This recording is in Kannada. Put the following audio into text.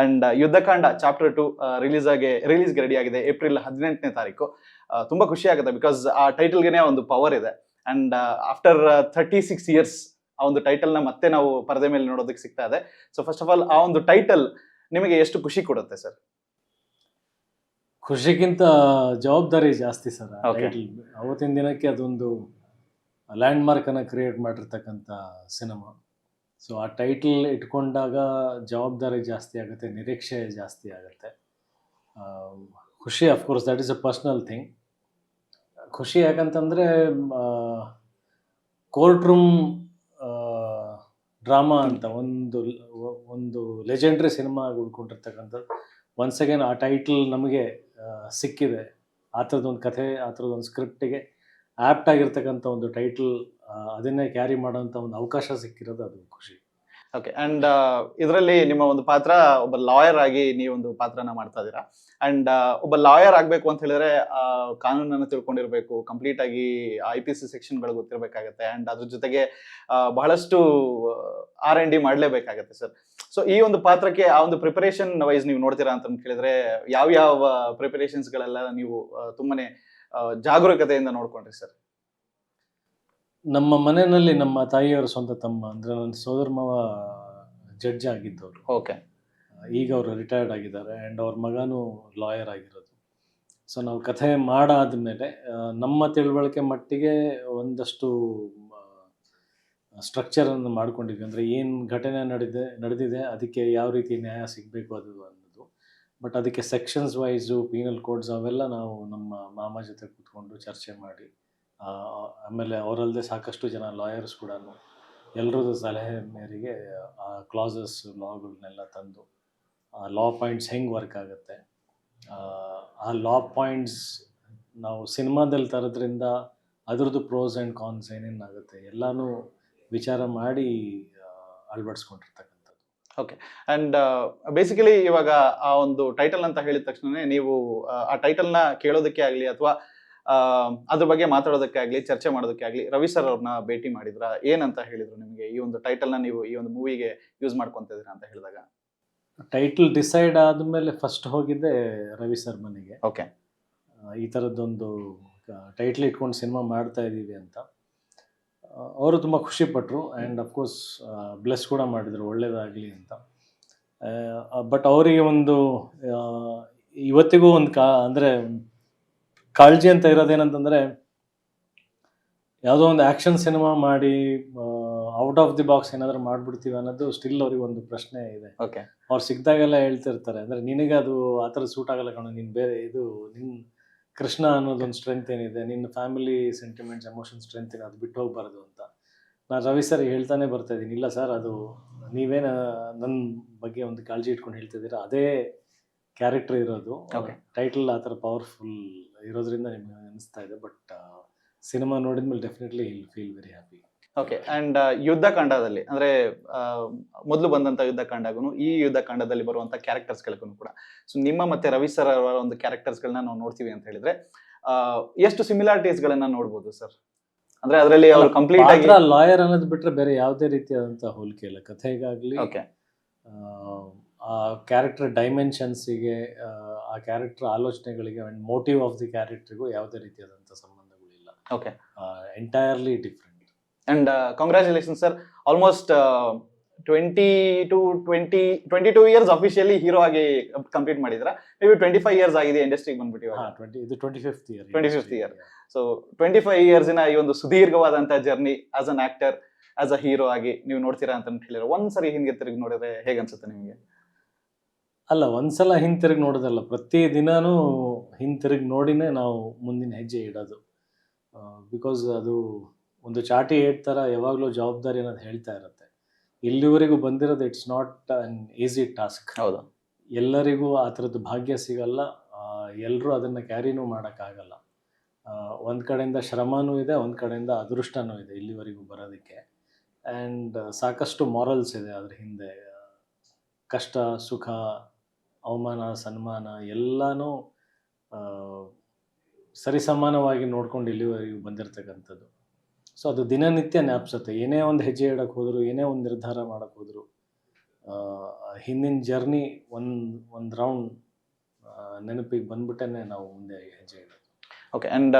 ಅಂಡ್ ಯುದ್ಧಕಾಂಡ ಚಾಪ್ಟರ್ 2 ರಿಲೀಸ್ಗೆ ರೆಡಿ ಆಗಿದೆ ಏಪ್ರಿಲ್ 18ನೇ ತಾರೀಕು. ತುಂಬಾ ಖುಷಿ ಆಗುತ್ತೆ ಬಿಕಾಸ್ ಆ ಟೈಟಲ್ಗೆನೆ ಒಂದು ಪವರ್ ಇದೆ. ಅಂಡ್ ಆಫ್ಟರ್ 36 ಇಯರ್ಸ್ ಆ ಒಂದು ಟೈಟಲ್ ನ ಮತ್ತೆ ನಾವು ಪರದೆ ಮೇಲೆ ನೋಡೋದಕ್ಕೆ ಸಿಗ್ತಾ ಇದೆ. ಸೊ ಫಸ್ಟ್ ಆಫ್ ಆಲ್ ಆ ಒಂದು ಟೈಟಲ್ ನಿಮಗೆ ಎಷ್ಟು ಖುಷಿ ಕೊಡುತ್ತೆ ಸರ್? ಖುಷಿಗಿಂತ ಜವಾಬ್ದಾರಿ ಜಾಸ್ತಿ ಸರ್. ಅವತ್ತಿನ ದಿನಕ್ಕೆ ಅದೊಂದು ಲ್ಯಾಂಡ್ ಮಾರ್ಕ್ ಅನ್ನ ಕ್ರಿಯೇಟ್ ಮಾಡಿರ್ತಕ್ಕಂಥ ಸಿನಿಮಾ. ಸೊ ಆ ಟೈಟಲ್ ಇಟ್ಕೊಂಡಾಗ ಜವಾಬ್ದಾರಿ ಜಾಸ್ತಿ ಆಗುತ್ತೆ, ನಿರೀಕ್ಷೆ ಜಾಸ್ತಿ ಆಗುತ್ತೆ. ಖುಷಿ of course that is a personal thing. ಖುಷಿ ಯಾಕಂತಂದರೆ ಕೋರ್ಟ್ ರೂಮ್ ಡ್ರಾಮಾ ಅಂತ ಒಂದು ಲೆಜೆಂಡ್ರಿ ಸಿನಿಮಾ ಉಳ್ಕೊಂಡಿರ್ತಕ್ಕಂಥದ್ದು. ಒನ್ಸ್ ಅಗೇನ್ ಆ ಟೈಟಲ್ ನಮಗೆ ಸಿಕ್ಕಿದೆ. ಆ ಥರದ್ದೊಂದು ಕಥೆ, ಆ ಥರದ್ದೊಂದು ಸ್ಕ್ರಿಪ್ಟಿಗೆ ಆ್ಯಪ್ಟ್ ಆಗಿರ್ತಕ್ಕಂಥ ಒಂದು ಟೈಟಲ್, ಅದನ್ನೇ ಕ್ಯಾರಿ ಮಾಡೋಂಥ ಒಂದು ಅವಕಾಶ ಸಿಕ್ಕಿರೋದು ಅದು ಖುಷಿ. ಓಕೆ. ಅಂಡ್ ಇದರಲ್ಲಿ ನಿಮ್ಮ ಒಂದು ಪಾತ್ರ ಒಬ್ಬ ಲಾಯರ್ ಆಗಿ ನೀವೊಂದು ಪಾತ್ರನ ಮಾಡ್ತಾ ಇದ್ದೀರಾ. ಅಂಡ್ ಒಬ್ಬ ಲಾಯರ್ ಆಗಬೇಕು ಅಂತ ಹೇಳಿದ್ರೆ ಕಾನೂನನ್ನು ತಿಳ್ಕೊಂಡಿರ್ಬೇಕು, ಕಂಪ್ಲೀಟ್ ಆಗಿ IPC ಸೆಕ್ಷನ್ಗಳು ಗೊತ್ತಿರಬೇಕಾಗತ್ತೆ. ಅಂಡ್ ಅದ್ರ ಜೊತೆಗೆ ಬಹಳಷ್ಟು R&D ಮಾಡಲೇಬೇಕಾಗತ್ತೆ ಸರ್. ಸೊ ಈ ಒಂದು ಪಾತ್ರಕ್ಕೆ ಆ ಒಂದು ಪ್ರಿಪರೇಷನ್ ವೈಸ್ ನೀವು ನೋಡ್ತೀರಾ ಅಂತ ಕೇಳಿದ್ರೆ ಯಾವ ಪ್ರಿಪರೇಷನ್ಸ್ಗಳೆಲ್ಲ ನೀವು ತುಂಬಾನೇ ಜಾಗರೂಕತೆಯಿಂದ ನೋಡ್ಕೊಂಡ್ರಿ ಸರ್? ನಮ್ಮ ಮನೆಯಲ್ಲಿ ನಮ್ಮ ತಾಯಿಯವರ ಸ್ವಂತ ತಮ್ಮ ಅಂದರೆ ನನ್ನ ಸೋದರ ಮಾವ ಜಡ್ಜ್ ಆಗಿದ್ದವರು. ಓಕೆ. ಈಗ ಅವರು ರಿಟೈರ್ಡ್ ಆಗಿದ್ದಾರೆ ಆ್ಯಂಡ್ ಅವ್ರ ಮಗನೂ ಲಾಯರ್ ಆಗಿರೋದು. ಸೊ ನಾವು ಕಥೆ ಮಾಡಾದ್ಮೇಲೆ ನಮ್ಮ ತಿಳುವಳಿಕೆ ಮಟ್ಟಿಗೆ ಒಂದಷ್ಟು ಸ್ಟ್ರಕ್ಚರನ್ನು ಮಾಡ್ಕೊಂಡಿದ್ವಿ. ಅಂದರೆ ಏನು ಘಟನೆ ನಡೆದಿದೆ, ಅದಕ್ಕೆ ಯಾವ ರೀತಿ ನ್ಯಾಯ ಸಿಗಬೇಕು ಅದು ಅನ್ನೋದು. ಬಟ್ ಅದಕ್ಕೆ ಸೆಕ್ಷನ್ಸ್ ವೈಸು, ಪೀನಲ್ ಕೋಡ್ಸ್ ಅವೆಲ್ಲ ನಾವು ನಮ್ಮ ಮಾಮ ಜೊತೆ ಕೂತ್ಕೊಂಡು ಚರ್ಚೆ ಮಾಡಿ, ಆಮೇಲೆ ಅವರಲ್ಲದೆ ಸಾಕಷ್ಟು ಜನ ಲಾಯರ್ಸ್ ಕೂಡ ಎಲ್ಲರದ್ದು ಸಲಹೆ ಮೇರೆಗೆ ಆ ಕ್ಲಾಸಸ್, ಲಾಗಳನ್ನೆಲ್ಲ ತಂದು ಆ ಲಾ ಪಾಯಿಂಟ್ಸ್ ಹೆಂಗೆ ವರ್ಕ್ ಆಗುತ್ತೆ, ಆ ಲಾ ಪಾಯಿಂಟ್ಸ್ ನಾವು ಸಿನಿಮಾದಲ್ಲಿ ತರೋದ್ರಿಂದ ಅದ್ರದ್ದು ಪ್ರೋಸ್ ಆ್ಯಂಡ್ ಕಾನ್ಸ್ ಏನೇನಾಗುತ್ತೆ ಎಲ್ಲನೂ ವಿಚಾರ ಮಾಡಿ ಅಳವಡಿಸ್ಕೊಂಡಿರ್ತಕ್ಕಂಥದ್ದು. ಓಕೆ. ಆ್ಯಂಡ್ ಬೇಸಿಕಲಿ ಇವಾಗ ಆ ಒಂದು ಟೈಟಲ್ ಅಂತ ಹೇಳಿದ ತಕ್ಷಣ ನೀವು ಆ ಟೈಟಲ್ನ ಕೇಳೋದಕ್ಕೆ ಆಗಲಿ ಅಥವಾ ಅದ್ರ ಬಗ್ಗೆ ಮಾತಾಡೋದಕ್ಕೆ ಆಗಲಿ, ಚರ್ಚೆ ಮಾಡೋದಕ್ಕೆ ಆಗಲಿ ರವಿ ಸರ್ ಅವ್ರನ್ನ ಭೇಟಿ ಮಾಡಿದ್ರ? ಏನಂತ ಹೇಳಿದ್ರು ನಿಮಗೆ ಈ ಒಂದು ಟೈಟಲ್ನ ನೀವು ಈ ಒಂದು ಮೂವಿಗೆ ಯೂಸ್ ಮಾಡ್ಕೊತಿದ್ದೀರಾ ಅಂತ ಹೇಳಿದಾಗ? ಟೈಟಲ್ ಡಿಸೈಡ್ ಆದಮೇಲೆ ಫಸ್ಟ್ ಹೋಗಿದ್ದೆ ರವಿ ಸರ್ ಮನೆಗೆ. ಓಕೆ. ಈ ಥರದ್ದೊಂದು ಟೈಟ್ಲ್ ಇಟ್ಕೊಂಡು ಸಿನಿಮಾ ಮಾಡ್ತಾ ಇದ್ದೀವಿ ಅಂತ. ಅವರು ತುಂಬ ಖುಷಿಪಟ್ಟರು ಆ್ಯಂಡ್ ಅಫ್ಕೋರ್ಸ್ ಬ್ಲೆಸ್ ಕೂಡ ಮಾಡಿದರು, ಒಳ್ಳೆಯದಾಗಲಿ ಅಂತ. ಬಟ್ ಅವರಿಗೆ ಒಂದು ಇವತ್ತಿಗೂ ಒಂದು ಅಂದರೆ ಕಾಳಜಿ ಅಂತ ಇರೋದೇನಂತಂದರೆ, ಯಾವುದೋ ಒಂದು ಆ್ಯಕ್ಷನ್ ಸಿನಿಮಾ ಮಾಡಿ ಔಟ್ ಆಫ್ ದಿ ಬಾಕ್ಸ್ ಏನಾದರೂ ಮಾಡಿಬಿಡ್ತೀವಿ ಅನ್ನೋದು ಸ್ಟಿಲ್ ಅವ್ರಿಗೆ ಒಂದು ಪ್ರಶ್ನೆ ಇದೆ. ಓಕೆ. ಅವ್ರು ಸಿಕ್ಕಿದಾಗೆಲ್ಲ ಹೇಳ್ತಿರ್ತಾರೆ, ಅಂದರೆ ನಿನಗೆ ಅದು ಆ ಥರ ಸೂಟ್ ಆಗಲ್ಲ ಕಣೋ, ನೀನು ಬೇರೆ ಇದು ನಿನ್ನ ಕೃಷ್ಣ ಅನ್ನೋದೊಂದು ಸ್ಟ್ರೆಂತ್ ಏನಿದೆ, ನಿನ್ನ ಫ್ಯಾಮಿಲಿ ಸೆಂಟಿಮೆಂಟ್ಸ್, ಎಮೋಷನ್ ಸ್ಟ್ರೆಂತ್ ಏನು, ಅದು ಬಿಟ್ಟು ಹೋಗ್ಬಾರ್ದು ಅಂತ. ನಾನು ರವಿ ಸರ್ ಹೇಳ್ತಾನೆ ಬರ್ತಾಯಿದ್ದೀನಿ, ಇಲ್ಲ ಸರ್ ಅದು ನೀವೇನು ನನ್ನ ಬಗ್ಗೆ ಒಂದು ಕಾಳಜಿ ಇಟ್ಕೊಂಡು ಹೇಳ್ತಿದ್ದೀರಾ, ಅದೇ ಕ್ಯಾರೆಕ್ಟರ್ ಇರೋದು. ಟೈಟಲ್ ಆ ಥರ ಪವರ್ಫುಲ್ ಇರೋದ್ರಿಂದ ನಿಮ್ಗೆ ಅನಿಸ್ತಾ ಇದೆ. ಬಟ್ ಸಿನಿಮಾ ನೋಡಿದ್ಮೇಲೆ definitely will feel very happy. Okay. And ಯುದ್ಧಕಾಂಡದಲ್ಲಿ ಅಂದರೆ ಮೊದಲು ಬಂದಂಥ ಯುದ್ಧಕಾಂಡಗೂ ಈ ಯುದ್ಧಕಾಂಡದಲ್ಲಿ ಬರುವಂಥ ಕ್ಯಾರೆಕ್ಟರ್ಸ್ಗಳಿಗೂ ಕೂಡ ಸೊ ನಿಮ್ಮ ಮತ್ತೆ ರವಿ ಸರ್ ಅವರ ಒಂದು ಕ್ಯಾರೆಕ್ಟರ್ಸ್ಗಳನ್ನ ನಾವು ನೋಡ್ತೀವಿ ಅಂತ ಹೇಳಿದ್ರೆ ಎಷ್ಟು ಸಿಮಿಲಾರಿಟೀಸ್ಗಳನ್ನ ನೋಡ್ಬೋದು ಸರ್? ಅಂದ್ರೆ ಅದರಲ್ಲಿ ಅವರು ಕಂಪ್ಲೀಟ್ ಆಗಿ ಲಾಯರ್ ಅನ್ನೋದು ಬಿಟ್ಟರೆ ಬೇರೆ ಯಾವುದೇ ರೀತಿಯಾದಂಥ ಹೋಲಿಕೆ ಇಲ್ಲ ಕಥೆಗಾಗಲಿ. ಓಕೆ. ಆ ಕ್ಯಾರೆಕ್ಟರ್ ಡೈಮೆನ್ಷನ್ಸಿಗೆ, ಆ ಕ್ಯಾರೆಕ್ಟರ್ ಆಲೋಚನೆಗಳಿಗೆ ಆ್ಯಂಡ್ ಮೋಟಿವ್ ಆಫ್ ದಿ ಕ್ಯಾರೆಕ್ಟರ್ಗೂ ಯಾವುದೇ ರೀತಿಯಾದಂಥ ಸಂಬಂಧಗಳಿಲ್ಲ. Okay. Entirely different. And congratulation sir. Almost 22 years officially hero ಆಗಿ ಕಂಪ್ಲೀಟ್ ಮಾಡಿದ್ರ. ಮೇ ಬಿ 25 ಇಯರ್ಸ್ ಆಗಿದೆ ಇಂಡಸ್ಟ್ರಿಗೆ ಬಂದ್ಬಿಟ್ಟು. ಇದು 25th ಇಯರ್. ಸೊ 25 ಇಯರ್ಸಿನ ಈ ಒಂದು ಸುದೀರ್ಘವಾದಂಥ journey as an actor, as a hero ಆಗಿ ನೀವು ನೋಡ್ತೀರಾ ಅಂತ ಹೇಳಿದ್ರೆ ಒಂದ್ಸರಿ ಹಿಂದೆ ತಿರುಗಿ ನೋಡಿದ್ರೆ ಹೇಗನ್ಸುತ್ತೆ ನಿಮಗೆ? ಅಲ್ಲ, ಒಂದ್ಸಲ ಹಿಂತಿರುಗಿ ನೋಡೋದಲ್ಲ, ಪ್ರತಿ ದಿನಾನೂ ಹಿಂತಿರುಗಿ ನೋಡಿನೇ ನಾವು ಮುಂದಿನ ಹೆಜ್ಜೆ ಇಡೋದು. ಬಿಕಾಸ್ ಅದು ಒಂದು ಚಾಟಿ ಏಟ್ ಥರ ಯಾವಾಗಲೂ ಜವಾಬ್ದಾರಿ ಅನ್ನೋದು ಹೇಳ್ತಾ ಇರುತ್ತೆ. ಇಲ್ಲಿವರೆಗೂ ಬಂದಿರೋದು it's not an easy task. ಹೌದು. ಎಲ್ಲರಿಗೂ ಆ ಥರದ್ದು ಭಾಗ್ಯ ಸಿಗಲ್ಲ, ಎಲ್ಲರೂ ಅದನ್ನು ಕ್ಯಾರಿನೂ ಮಾಡೋಕ್ಕಾಗಲ್ಲ. ಒಂದು ಕಡೆಯಿಂದ ಶ್ರಮನೂ ಇದೆ, ಒಂದು ಕಡೆಯಿಂದ ಅದೃಷ್ಟನೂ ಇದೆ ಇಲ್ಲಿವರೆಗೂ ಬರೋದಕ್ಕೆ. ಆ್ಯಂಡ್ ಸಾಕಷ್ಟು ಮಾರಲ್ಸ್ ಇದೆ ಅದ್ರ ಹಿಂದೆ. ಕಷ್ಟ, ಸುಖ, ಅವಮಾನ, ಸನ್ಮಾನ ಎಲ್ಲನೂ ಸರಿಸಮಾನವಾಗಿ ನೋಡ್ಕೊಂಡು ಇಲ್ಲಿವರೆಗೂ ಬಂದಿರತಕ್ಕಂಥದ್ದು. ಸೊ ಅದು ದಿನನಿತ್ಯ ಜ್ಞಾಪಿಸುತ್ತೆ. ಏನೇ ಒಂದು ಹೆಜ್ಜೆ ಇಡೋಕ್ಕೆ ಹೋದರೂ, ಏನೇ ಒಂದು ನಿರ್ಧಾರ ಮಾಡೋಕ್ಕೆ ಹೋದರೂ ಹಿಂದಿನ ಜರ್ನಿ ಒಂದು ರೌಂಡ್ ನೆನಪಿಗೆ ಬಂದ್ಬಿಟ್ಟೇ ನಾವು ಮುಂದೆ ಹೆಜ್ಜೆ ಇಡೋದು. ಓಕೆ. ಆ್ಯಂಡ್